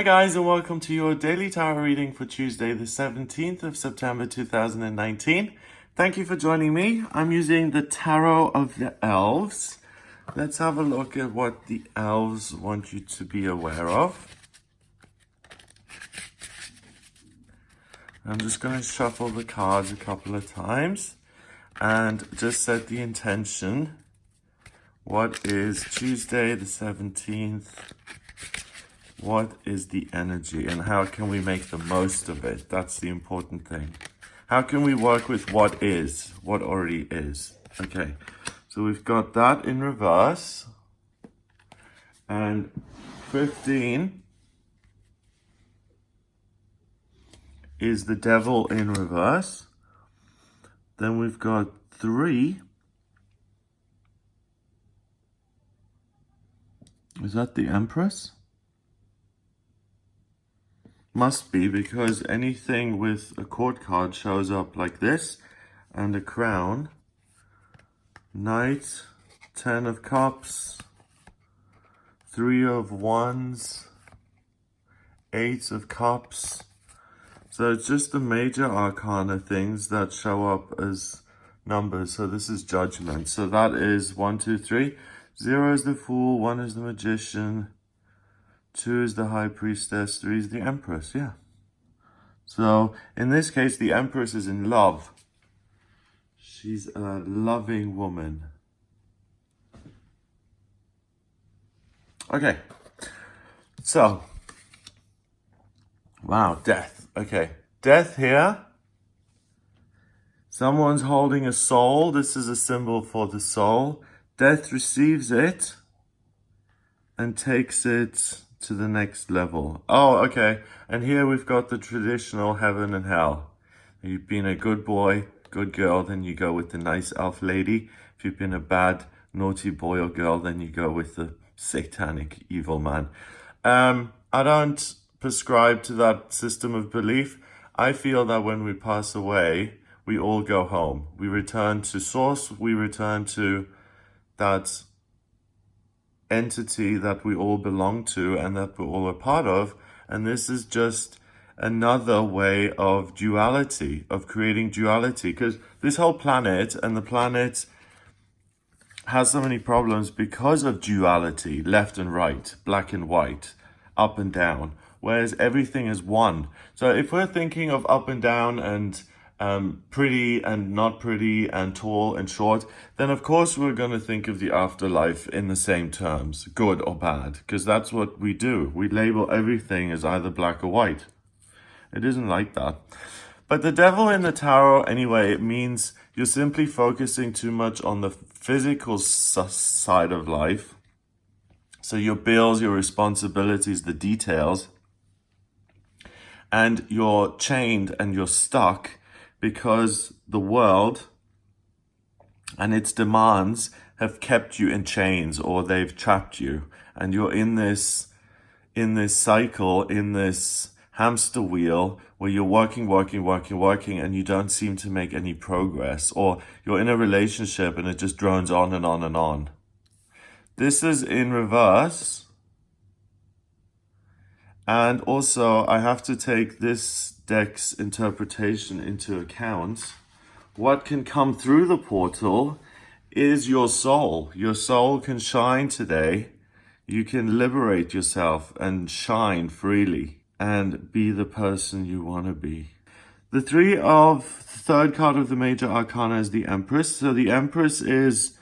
guys, and welcome to your daily tarot reading for Tuesday the 17th of September 2019. Thank you for joining me. I'm using the Tarot of the Elves. Let's have a look at what the elves want you to be aware of. I'm just going to shuffle the cards a couple of times and just set the intention. What is Tuesday the 17th? What is the energy and how can we make the most of it? That's the important thing. How can we work with what is, what already is? Okay, so we've got that in reverse. And 15 is the devil in reverse. Then we've got 3. Is that the Empress? Must be, because anything with a court card shows up like this, and a crown. Knight, 10 of Cups, 3 of Wands, 8 of Cups. So it's just the major arcana things that show up as numbers. So this is Judgment. So that is 1, 2, 3. 0 is the Fool, 1 is the Magician, 2 is the High Priestess, 3 is the Empress, yeah. So, in this case, the Empress is in love. She's a loving woman. Okay. So, wow, death. Okay, death here. Someone's holding a soul. This is a symbol for the soul. Death receives it and takes it to the next level. Oh, okay. And here we've got the traditional heaven and hell. If you've been a good boy, good girl, then you go with the nice elf lady. If you've been a bad, naughty boy or girl, then you go with the satanic evil man. I don't prescribe to that system of belief. I feel that when we pass away, we all go home. We return to source. We return to that entity that we all belong to and that we're all a part of. And this is just another way of duality, of creating duality, because this whole planet and the planet has so many problems because of duality, left and right, black and white, up and down, whereas everything is one. So if we're thinking of up and down and pretty and not pretty and tall and short, then of course we're going to think of the afterlife in the same terms, good or bad, because that's what we do. We label everything as either black or white. It isn't like that. But the devil in the tarot, anyway, it means you're simply focusing too much on the physical side of life. So your bills, your responsibilities, the details, and you're chained and you're stuck because the world and its demands have kept you in chains, or they've trapped you, and you're in this cycle, in this hamster wheel where you're working, and you don't seem to make any progress, or you're in a relationship and it just drones on and on and on. This is in reverse. And also, I have to take this deck's interpretation into account. What can come through the portal is your soul. Your soul can shine today. You can liberate yourself and shine freely and be the person you want to be. The third card of the major arcana is the Empress. So the Empress is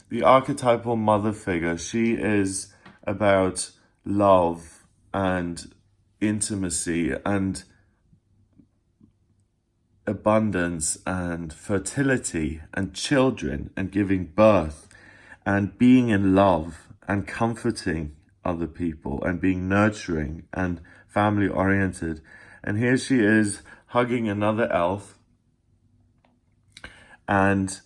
the archetypal mother figure. She is about love and intimacy and abundance and fertility and children and giving birth and being in love and comforting other people and being nurturing and family oriented. And here she is hugging another elf and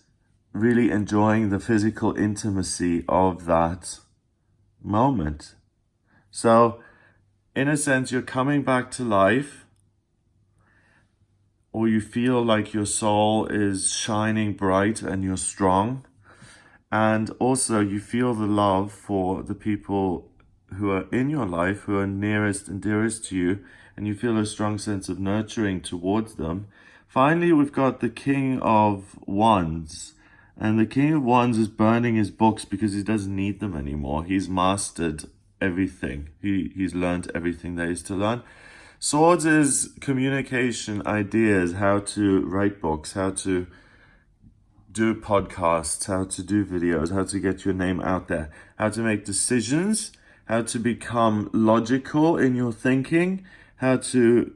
really enjoying the physical intimacy of that moment. So in a sense, you're coming back to life, or you feel like your soul is shining bright and you're strong. And also you feel the love for the people who are in your life, who are nearest and dearest to you, and you feel a strong sense of nurturing towards them. Finally, we've got the King of Wands. And the King of Wands is burning his books because he doesn't need them anymore. He's mastered everything. He's learned everything there is to learn. Swords is communication, ideas, how to write books, how to do podcasts, how to do videos, how to get your name out there, how to make decisions, how to become logical in your thinking, how to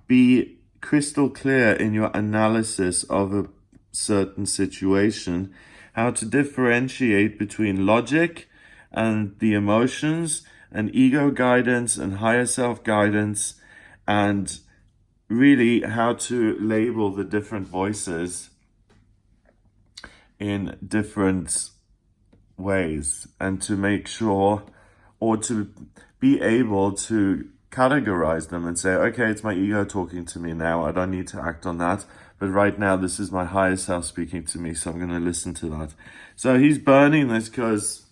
be crystal clear in your analysis of a certain situation, how to differentiate between logic and the emotions and ego guidance and higher self guidance, and really how to label the different voices in different ways, and to make sure, or to be able to categorize them and say, okay, it's my ego talking to me now. I don't need to act on that. But right now, this is my higher self speaking to me, so I'm going to listen to that. So he's burning this because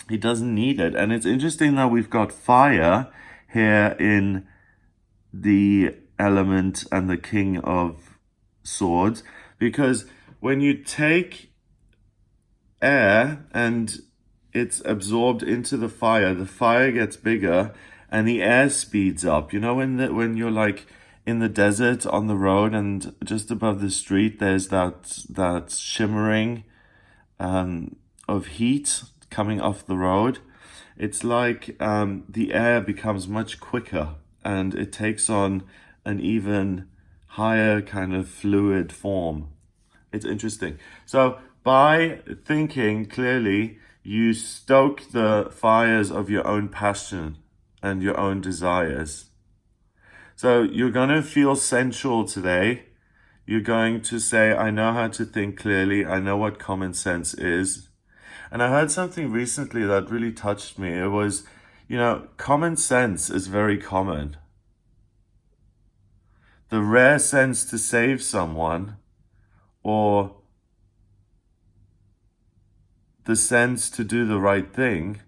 he doesn't need it. And it's interesting that we've got fire here in the element and the King of Swords, because when you take air and it's absorbed into the fire gets bigger and the air speeds up. You know, when you're like in the desert on the road and just above the street, there's that shimmering of heat coming off the road. It's like the air becomes much quicker and it takes on an even higher kind of fluid form. It's interesting. So by thinking clearly, you stoke the fires of your own passion and your own desires. So you're going to feel sensual today. You're going to say, I know how to think clearly. I know what common sense is. And I heard something recently that really touched me. It was, common sense is very common. The rare sense to save someone, or the sense to do the right thing,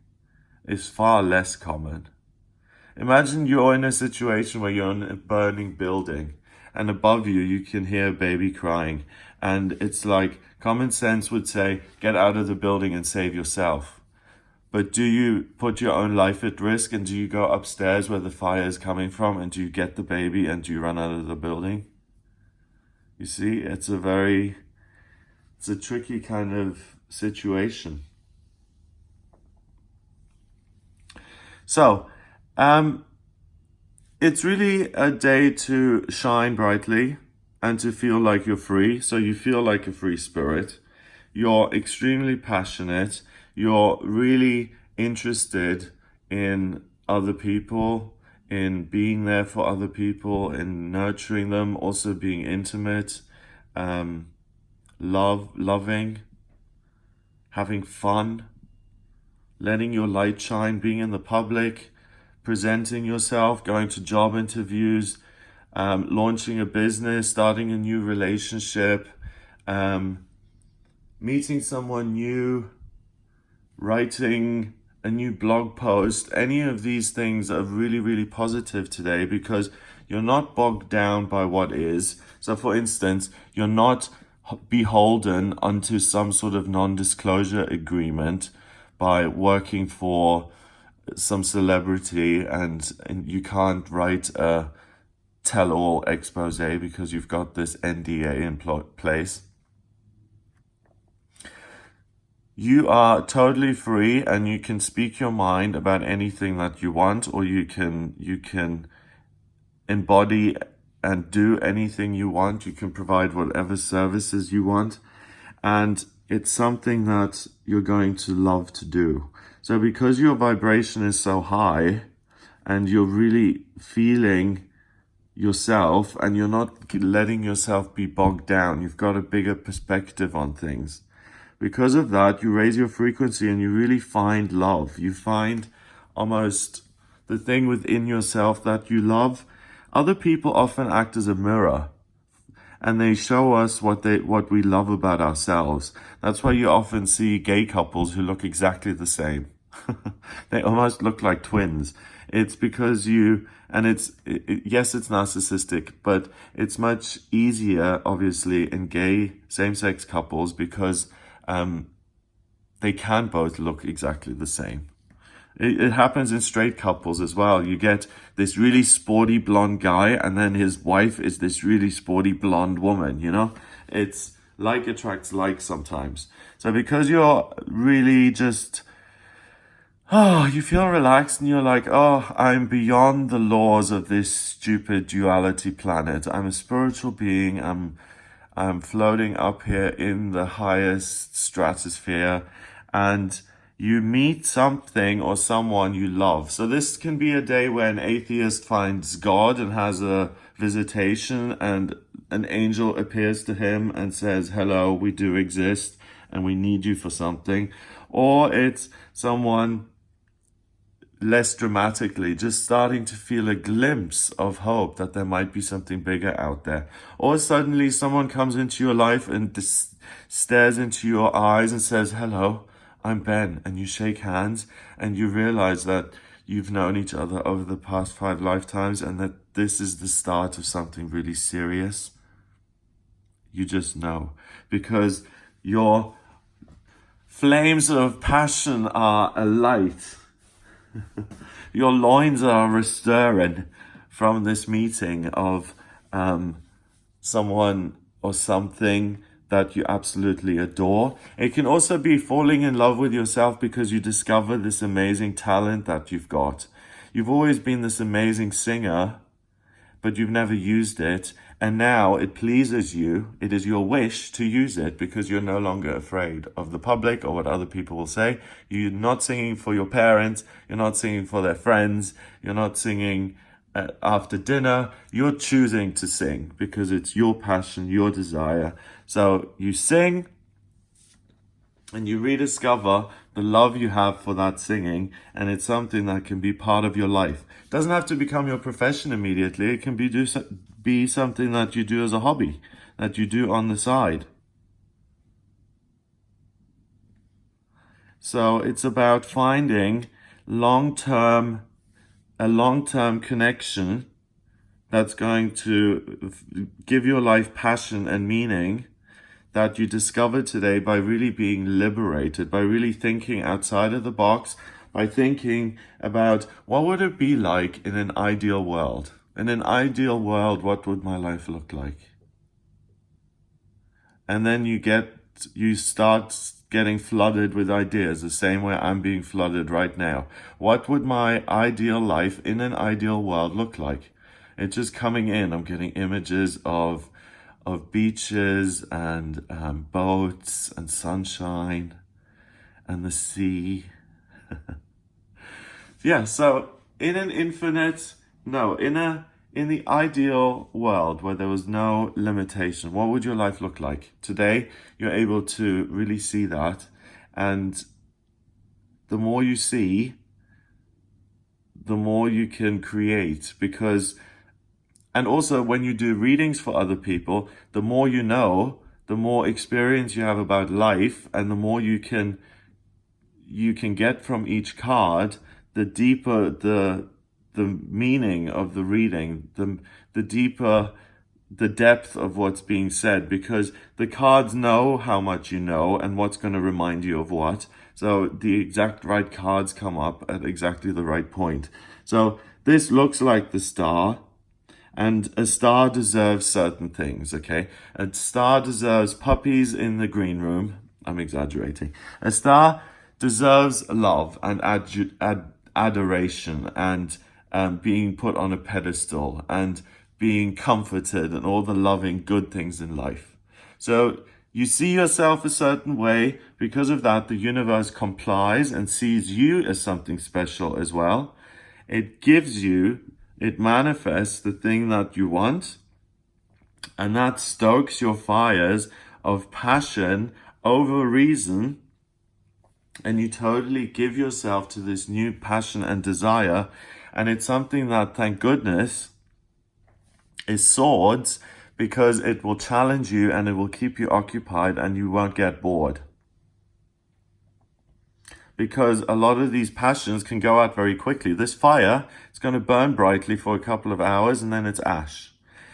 is far less common. Imagine you're in a situation where you're in a burning building and above you, you can hear a baby crying. And it's like common sense would say, get out of the building and save yourself. But do you put your own life at risk, and do you go upstairs where the fire is coming from, and do you get the baby and do you run out of the building? You see, it's a tricky kind of situation. So, it's really a day to shine brightly and to feel like you're free. So you feel like a free spirit. You're extremely passionate. You're really interested in other people, in being there for other people, in nurturing them, also being intimate, loving, having fun, letting your light shine, being in the public, presenting yourself, going to job interviews, launching a business, starting a new relationship, meeting someone new, writing a new blog post. Any of these things are really, really positive today because you're not bogged down by what is. So for instance, you're not beholden unto some sort of non-disclosure agreement by working for some celebrity, and you can't write a tell-all expose because you've got this NDA in place. You are totally free, and you can speak your mind about anything that you want, or you can embody and do anything you want. You can provide whatever services you want, and it's something that you're going to love to do. So because your vibration is so high and you're really feeling yourself and you're not letting yourself be bogged down, you've got a bigger perspective on things. Because of that, you raise your frequency and you really find love. You find almost the thing within yourself that you love. Other people often act as a mirror, and they show us what we love about ourselves. That's why you often see gay couples who look exactly the same. They almost look like twins. It's because yes, it's narcissistic, but it's much easier, obviously, in gay same-sex couples because they can both look exactly the same. It happens in straight couples as well. You get this really sporty blonde guy, and then his wife is this really sporty blonde woman, you know? It's like attracts like sometimes. So because you're really just, you feel relaxed and you're like, oh, I'm beyond the laws of this stupid duality planet. I'm a spiritual being. I'm floating up here in the highest stratosphere, and you meet something or someone you love. So this can be a day where an atheist finds God and has a visitation, and an angel appears to him and says, hello, we do exist and we need you for something. Or it's someone less dramatically, just starting to feel a glimpse of hope that there might be something bigger out there. Or suddenly someone comes into your life and stares into your eyes and says, hello, I'm Ben, and you shake hands and you realize that you've known each other over the past 5 lifetimes and that this is the start of something really serious. You just know, because your flames of passion are alight. Your loins are a-stirring from this meeting of someone or something that you absolutely adore. It can also be falling in love with yourself because you discover this amazing talent that you've got. You've always been this amazing singer, but you've never used it. And now it pleases you. It is your wish to use it because you're no longer afraid of the public or what other people will say. You're not singing for your parents. You're not singing for their friends. You're not singing after dinner. You're choosing to sing because it's your passion, your desire. So you sing and you rediscover the love you have for that singing, and it's something that can be part of your life. It doesn't have to become your profession immediately. It can be something that you do as a hobby, that you do on the side. So it's about finding a long-term connection that's going to give your life passion and meaning that you discovered today by really being liberated, by really thinking outside of the box, by thinking about what would it be like in an ideal world? In an ideal world, what would my life look like? And then you start getting flooded with ideas the same way I'm being flooded right now. What would my ideal life in an ideal world look like? It's just coming in. I'm getting images of beaches and boats and sunshine and the sea. Yeah, so in the ideal world where there was no limitation, what would your life look like? Today, you're able to really see that. And the more you see, the more you can create, and also when you do readings for other people, the more you know, the more experience you have about life, and the more you can get from each card, the deeper the meaning of the reading, the deeper the depth of what's being said, because the cards know how much you know and what's going to remind you of what. So the exact right cards come up at exactly the right point. So this looks like the star. And a star deserves certain things, okay? A star deserves puppies in the green room. I'm exaggerating. A star deserves love and adoration and being put on a pedestal and being comforted and all the loving good things in life. So you see yourself a certain way. Because of that, the universe complies and sees you as something special as well. It manifests the thing that you want, and that stokes your fires of passion over reason, and you totally give yourself to this new passion and desire, and it's something that, thank goodness, is swords, because it will challenge you and it will keep you occupied and you won't get bored. because a lot of these passions can go out very quickly. This fire, it's going to burn brightly for a couple of hours and then it's ash.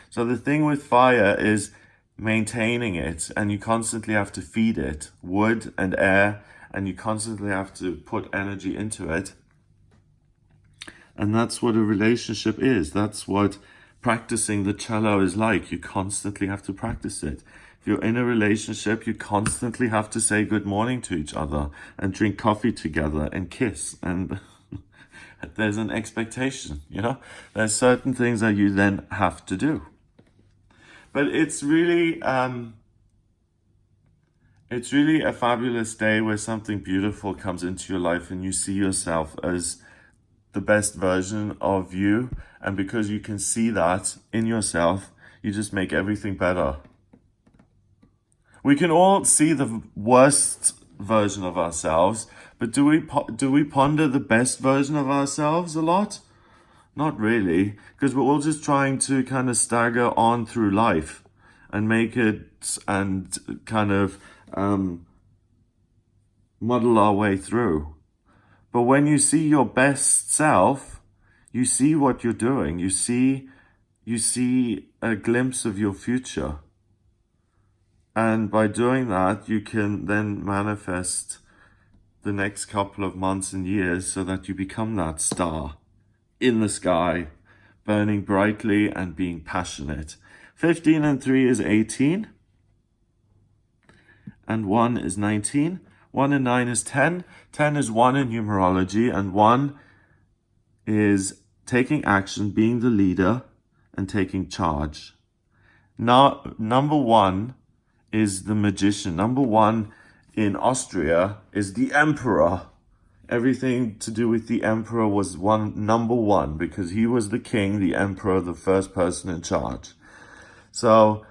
So the thing with fire is maintaining it, and you constantly have to feed it wood and air, and you constantly have to put energy into it. And that's what a relationship is. That's what practicing the cello is like. You constantly have to practice it. If you're in a relationship, you constantly have to say good morning to each other and drink coffee together and kiss. And there's an expectation, you know? There's certain things that you then have to do. But it's really a fabulous day where something beautiful comes into your life and you see yourself as the best version of you. And because you can see that in yourself, you just make everything better. We can all see the worst version of ourselves, but do we ponder the best version of ourselves a lot? Not really, because we're all just trying to kind of stagger on through life and make it and kind of muddle our way through. But when you see your best self, you see what you're doing. You see a glimpse of your future. And by doing that, you can then manifest the next couple of months and years so that you become that star in the sky, burning brightly and being passionate. 15 and 3 is 18. And 1 is 19. 1 and 9 is 10. 10 is 1 in numerology. And 1 is taking action, being the leader, and taking charge. Now, number 1 is the magician. Number 1 in Austria is the emperor. Everything to do with the emperor was number 1 because he was the king, the emperor, the first person in charge. So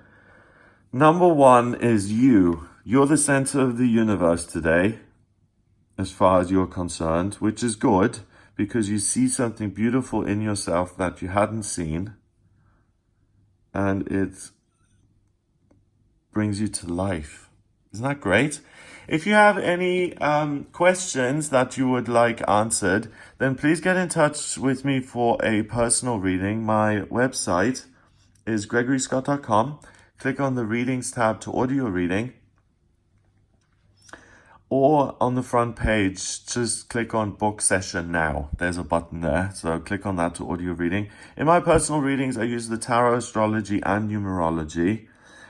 number 1 is you. You're the center of the universe today, as far as you're concerned, which is good because you see something beautiful in yourself that you hadn't seen, and it brings you to life. Isn't that great? If you have any questions that you would like answered, then please get in touch with me for a personal reading. My website is gregoryscott.com. Click on the readings tab to order your reading. Or on the front page, just click on book session now. There's a button there. So click on that to order your reading. In my personal readings, I use the tarot, astrology, and numerology.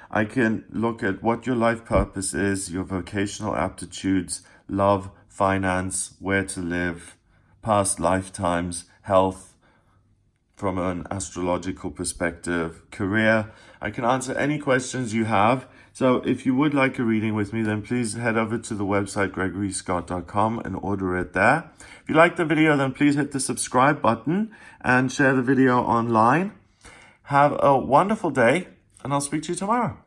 I can look at what your life purpose is, your vocational aptitudes, love, finance, where to live, past lifetimes, health from an astrological perspective, career. I can answer any questions you have. So if you would like a reading with me, then please head over to the website gregoryscott.com and order it there. If you like the video, then please hit the subscribe button and share the video online. Have a wonderful day, and I'll speak to you tomorrow.